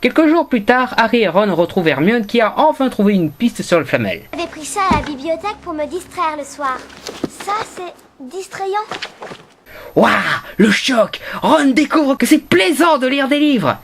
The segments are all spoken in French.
Quelques jours plus tard, Harry et Ron retrouvent Hermione qui a enfin trouvé une piste sur le Flamel. J'avais pris ça à la bibliothèque pour me distraire le soir. Ça, c'est distrayant. Waouh, le choc! Ron découvre que c'est plaisant de lire des livres.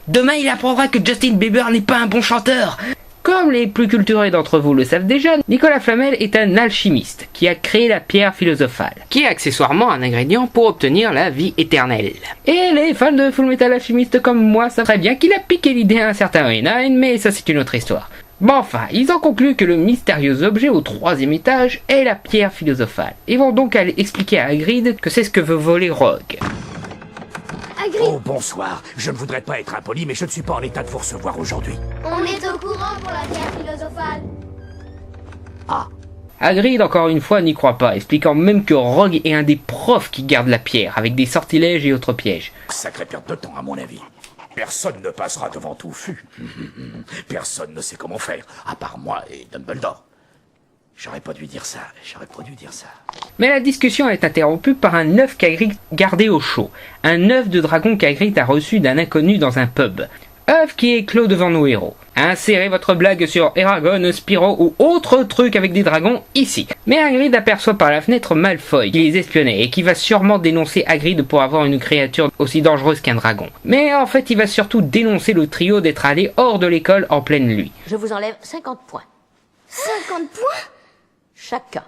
Demain il apprendra que Justin Bieber n'est pas un bon chanteur. Comme les plus culturés d'entre vous le savent déjà, Nicolas Flamel est un alchimiste qui a créé la pierre philosophale, qui est accessoirement un ingrédient pour obtenir la vie éternelle. Et les fans de Fullmetal Alchemist comme moi savent très bien qu'il a piqué l'idée à un certain Oenine, mais ça c'est une autre histoire. Bon enfin, ils en concluent que le mystérieux objet au 3e étage est la pierre philosophale, et vont donc aller expliquer à Hagrid que c'est ce que veut voler Rogue. Hagrid, Oh, bonsoir. Je ne voudrais pas être impoli, mais je ne suis pas en état de vous recevoir aujourd'hui. on est au courant pour la pierre philosophale. Ah, Hagrid, encore une fois, n'y croit pas, expliquant même que Rogue est un des profs qui garde la pierre, avec des sortilèges et autres pièges. sacrée perte de temps, à mon avis. Personne ne passera devant Touffu. Personne ne sait comment faire, à part moi et Dumbledore. J'aurais pas dû dire ça, Mais la discussion est interrompue par un œuf qu'Hagrid gardait au chaud. Un œuf de dragon qu'Hagrid a reçu d'un inconnu dans un pub. Œuf qui éclot devant nos héros. Insérez votre blague sur Eragon, Spyro ou autre truc avec des dragons ici. Mais Hagrid aperçoit par la fenêtre Malfoy qui les espionnait et qui va sûrement dénoncer Hagrid pour avoir une créature aussi dangereuse qu'un dragon. Mais en fait il va surtout dénoncer le trio d'être allé hors de l'école en pleine nuit. Je vous enlève 50 points. 50 points? Chacun.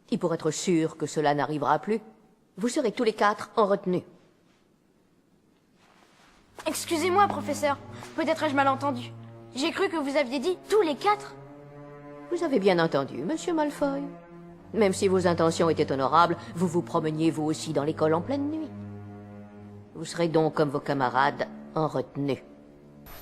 Et pour être sûr que cela n'arrivera plus, vous serez tous les 4 en retenue. Excusez-moi, professeur. Peut-être ai-je mal entendu. J'ai cru que vous aviez dit tous les 4. Vous avez bien entendu, monsieur Malfoy. Même si vos intentions étaient honorables, vous vous promeniez vous aussi dans l'école en pleine nuit. Vous serez donc, comme vos camarades, en retenue.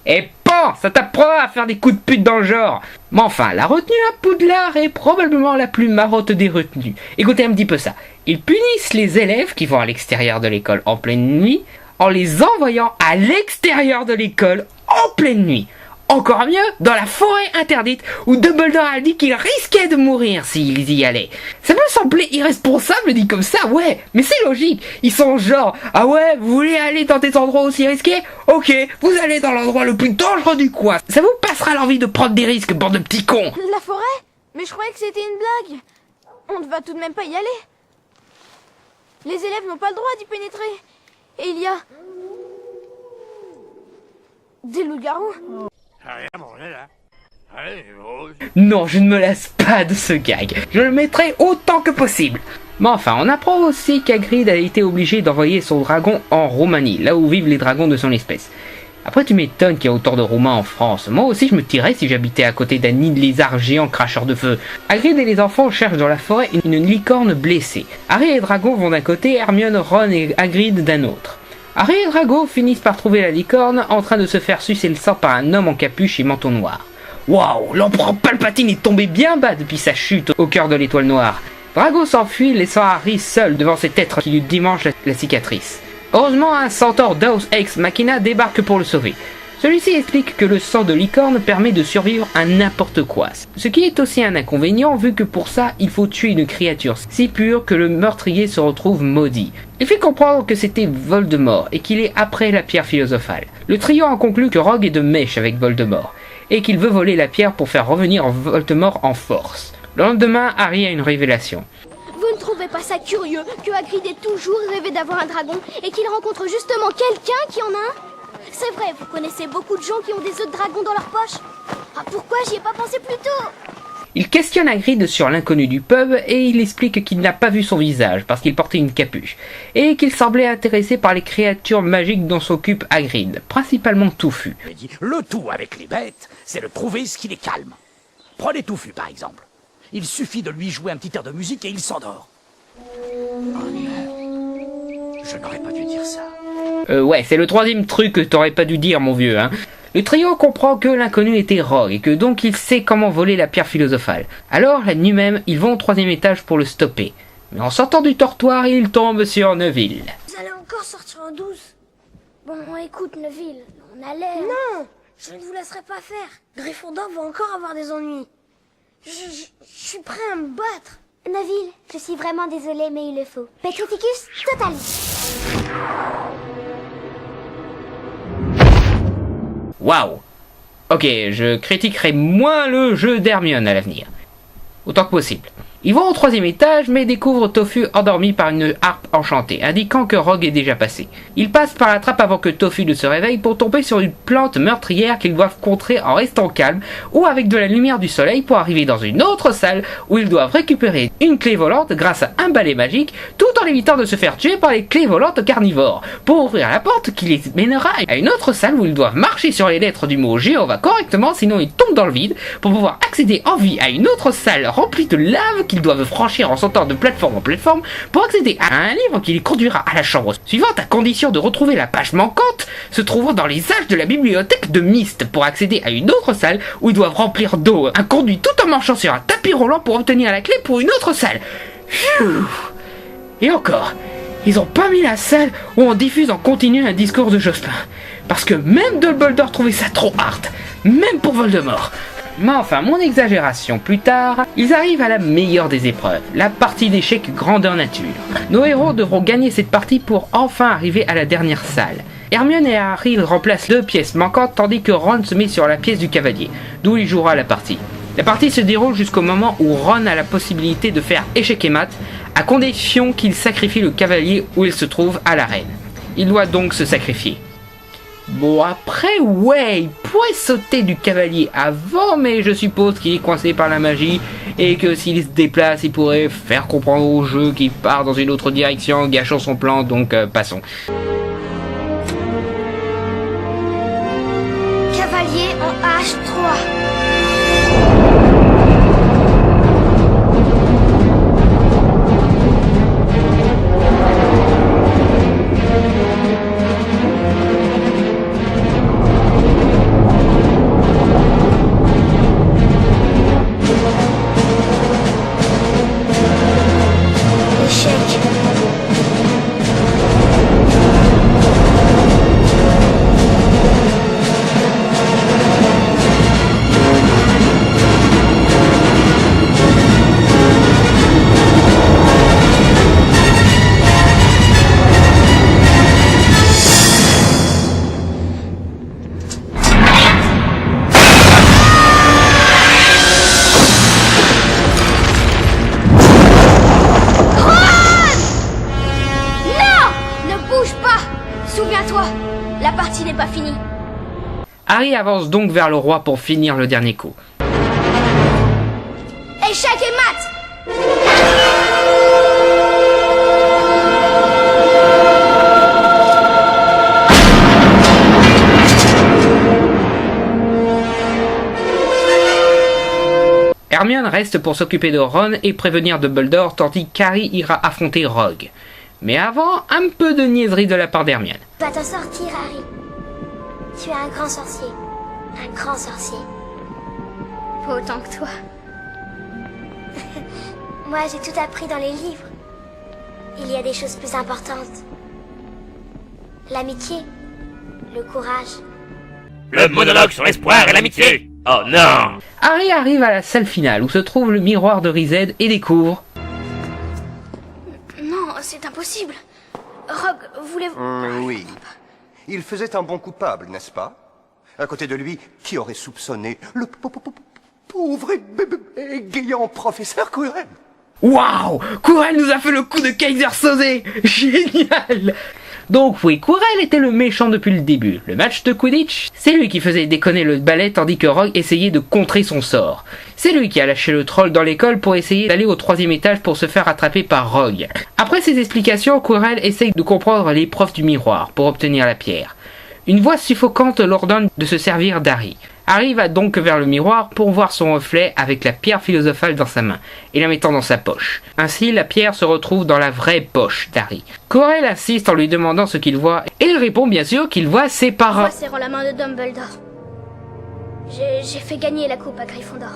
Et pan, ça t'apprendra à faire des coups de pute dans le genre. Mais enfin, la retenue à Poudlard est probablement la plus marotte des retenues. Écoutez un petit peu ça. Ils punissent les élèves qui vont à l'extérieur de l'école en pleine nuit en les envoyant à l'extérieur de l'école en pleine nuit. Encore mieux, dans la forêt interdite où Dumbledore a dit qu'il risquait de mourir s'ils y allaient. Ça me semblait irresponsable dit comme ça, ouais, mais c'est logique. Ils sont genre, ah ouais, vous voulez aller dans des endroits aussi risqués? Ok, vous allez dans l'endroit le plus dangereux du coin. Ça vous passera l'envie de prendre des risques, bande de petits cons. La forêt? Mais je croyais que c'était une blague. On ne va tout de même pas y aller. Les élèves n'ont pas le droit d'y pénétrer. Et il y a... des loups-garous. Non, je ne me lasse pas de ce gag. Je le mettrai autant que possible. Mais enfin, on apprend aussi qu'Hagrid a été obligé d'envoyer son dragon en Roumanie, là où vivent les dragons de son espèce. Après, tu m'étonnes qu'il y a autant de Roumains en France. Moi aussi, je me tirais si j'habitais à côté d'un nid de lézard géant cracheur de feu. Hagrid et les enfants cherchent dans la forêt une licorne blessée. Harry et Drago vont d'un côté, Hermione, Ron et Hagrid d'un autre. Harry et Drago finissent par trouver la licorne en train de se faire sucer le sang par un homme en capuche et manteau noir. Waouh, l'empereur Palpatine est tombé bien bas depuis sa chute au cœur de l'étoile noire. Drago s'enfuit, laissant Harry seul devant cet être qui lui démange la cicatrice. Heureusement, un centaure Deus Ex Machina débarque pour le sauver. Celui-ci explique que le sang de licorne permet de survivre à n'importe quoi. Ce qui est aussi un inconvénient vu que pour ça, il faut tuer une créature si pure que le meurtrier se retrouve maudit. Il fait comprendre que c'était Voldemort et qu'il est après la pierre philosophale. Le trio en conclut que Rogue est de mèche avec Voldemort et qu'il veut voler la pierre pour faire revenir Voldemort en force. Le lendemain, Harry a une révélation. Vous ne trouvez pas ça curieux que Hagrid ait toujours rêvé d'avoir un dragon et qu'il rencontre justement quelqu'un qui en a un? C'est vrai, vous connaissez beaucoup de gens qui ont des œufs de dragon dans leur poche. Ah, pourquoi j'y ai pas pensé plus tôt? Il questionne Hagrid sur l'inconnu du pub et il explique qu'il n'a pas vu son visage parce qu'il portait une capuche et qu'il semblait intéressé par les créatures magiques dont s'occupe Hagrid, principalement Touffu. je dis, le tout avec les bêtes, c'est de trouver ce qui les calme. Prenez Touffu, par exemple. Il suffit de lui jouer un petit air de musique et il s'endort. Oh non, je n'aurais pas dû dire ça. Ouais, c'est le troisième truc que t'aurais pas dû dire, mon vieux, hein. Le trio comprend que l'inconnu était Rogue et que donc il sait comment voler la pierre philosophale. Alors, la nuit même, ils vont au 3e étage pour le stopper. Mais en sortant du dortoir, ils tombent sur Neville. Vous allez encore sortir en douce? Bon, écoute, Neville, on allait... Non, je ne vous laisserai pas faire. Gryffondor va encore avoir des ennuis. Je suis prêt à me battre. Neville, je suis vraiment désolée, mais il le faut. Petrificus totalis. Waouh. Ok, je critiquerai moins le jeu d'Hermione à l'avenir. Autant que possible. Ils vont au 3e étage, mais découvrent Tofu endormi par une harpe enchantée, indiquant que Rogue est déjà passé. Ils passent par la trappe avant que Tofu ne se réveille pour tomber sur une plante meurtrière qu'ils doivent contrer en restant calmes ou avec de la lumière du soleil pour arriver dans une autre salle où ils doivent récupérer une clé volante grâce à un balai magique, tout en évitant de se faire tuer par les clés volantes carnivores, pour ouvrir la porte qui les mènera à une autre salle où ils doivent marcher sur les lettres du mot Jéhovah correctement, sinon ils tombent dans le vide, pour pouvoir accéder en vie à une autre salle remplie de lave qu'ils doivent franchir en sautant de plateforme en plateforme pour accéder à un livre qui les conduira à la chambre suivante à condition de retrouver la page manquante se trouvant dans les âges de la bibliothèque de Myst pour accéder à une autre salle où ils doivent remplir d'eau un conduit tout en marchant sur un tapis roulant pour obtenir la clé pour une autre salle. Pfiou. Et encore, ils ont pas mis la salle où on diffuse en continu un discours de Jospin. Parce que même Dumbledore trouvait ça trop hard, même pour Voldemort. Mais enfin, mon exagération plus tard, ils arrivent à la meilleure des épreuves, la partie d'échecs grandeur nature. Nos héros devront gagner cette partie pour enfin arriver à la dernière salle. Hermione et Harry remplacent 2 pièces manquantes tandis que Ron se met sur la pièce du cavalier, d'où il jouera la partie. La partie se déroule jusqu'au moment où Ron a la possibilité de faire échec et mat, à condition qu'il sacrifie le cavalier où il se trouve à l'arène. Il doit donc se sacrifier. Bon après, ouais, il pourrait sauter du cavalier avant, mais je suppose qu'il est coincé par la magie et que s'il se déplace, il pourrait faire comprendre au jeu qu'il part dans une autre direction, gâchant son plan, donc passons. Cavalier en H3. La partie n'est pas finie. Harry avance donc vers le roi pour finir le dernier coup. Échec et mat. Hermione reste pour s'occuper de Ron et prévenir Dumbledore tandis qu'Harry ira affronter Rogue. Mais avant, un peu de niaiserie de la part d'Hermione. Tu vas t'en sortir, Harry. Tu es un grand sorcier. Un grand sorcier. Pas autant que toi. Moi, j'ai tout appris dans les livres. Il y a des choses plus importantes. L'amitié. Le courage. Le monologue sur l'espoir et l'amitié. Oh non! Harry arrive à la salle finale où se trouve le miroir de Rized et découvre... Non, c'est impossible. Rogue voulait... Oui. Il faisait un bon coupable, n'est-ce pas? À côté de lui, qui aurait soupçonné le pauvre et égayant professeur Quirrell? Waouh! Quirrell nous a fait le coup de Kaiser Soze! Génial! Donc oui, Quirrell était le méchant depuis le début. Le match de Quidditch, c'est lui qui faisait déconner le balai tandis que Rogue essayait de contrer son sort. C'est lui qui a lâché le troll dans l'école pour essayer d'aller au 3e étage pour se faire attraper par Rogue. Après ces explications, Quirrell essaye de comprendre l'épreuve du miroir pour obtenir la pierre. Une voix suffocante l'ordonne de se servir d'Harry. Harry va donc vers le miroir pour voir son reflet avec la pierre philosophale dans sa main et la mettant dans sa poche. Ainsi, la pierre se retrouve dans la vraie poche d'Harry. Quirrell insiste en lui demandant ce qu'il voit et il répond bien sûr qu'il voit ses parents. Moi, serrant la main de Dumbledore. J'ai fait gagner la coupe à Gryffondor.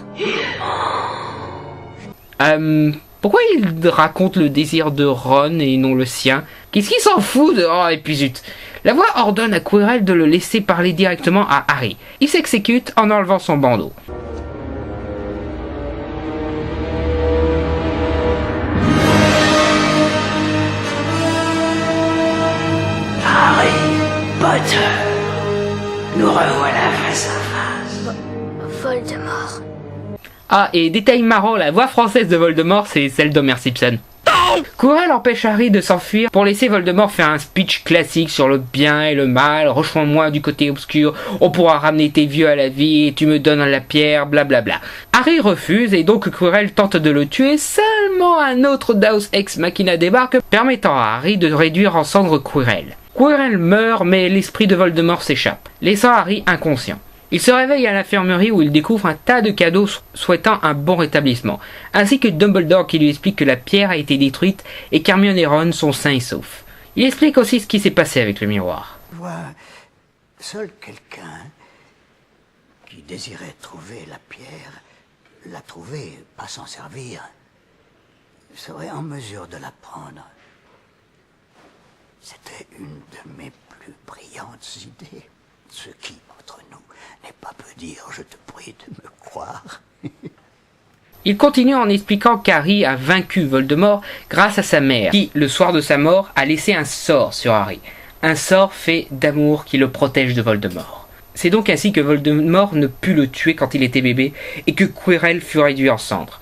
Pourquoi il raconte le désir de Ron et non le sien? Qu'est-ce qu'il s'en fout de... Oh, et puis zut. La voix ordonne à Quirrell de le laisser parler directement à Harry. Il s'exécute en enlevant son bandeau. Harry Potter, Nous revoilà face à face. Voldemort. Ah, et détail marrant, la voix française de Voldemort, c'est celle d'Homer Simpson. Quirrell empêche Harry de s'enfuir pour laisser Voldemort faire un speech classique sur le bien et le mal. Rejoins-moi du côté obscur, on pourra ramener tes vieux à la vie et tu me donnes la pierre, blablabla. Harry refuse et donc Quirrell tente de le tuer. Seulement un autre Deus Ex Machina débarque, permettant à Harry de réduire en cendres Quirrell. Quirrell meurt, mais l'esprit de Voldemort s'échappe, laissant Harry inconscient. Il se réveille à l'infirmerie où il découvre un tas de cadeaux souhaitant un bon rétablissement, ainsi que Dumbledore qui lui explique que la pierre a été détruite et qu'Hermione et Ron sont sains et saufs. Il explique aussi ce qui s'est passé avec le miroir. Seul quelqu'un qui désirait trouver la pierre, la trouver, pas s'en servir, serait en mesure de la prendre. C'était une de mes plus brillantes idées, ce qui, entre nous, n'est pas peu dire, je te prie de me croire. Il continue en expliquant qu'Harry a vaincu Voldemort grâce à sa mère, qui, le soir de sa mort, a laissé un sort sur Harry. Un sort fait d'amour qui le protège de Voldemort. C'est donc ainsi que Voldemort ne put le tuer quand il était bébé et que Quirrell fut réduit en cendres.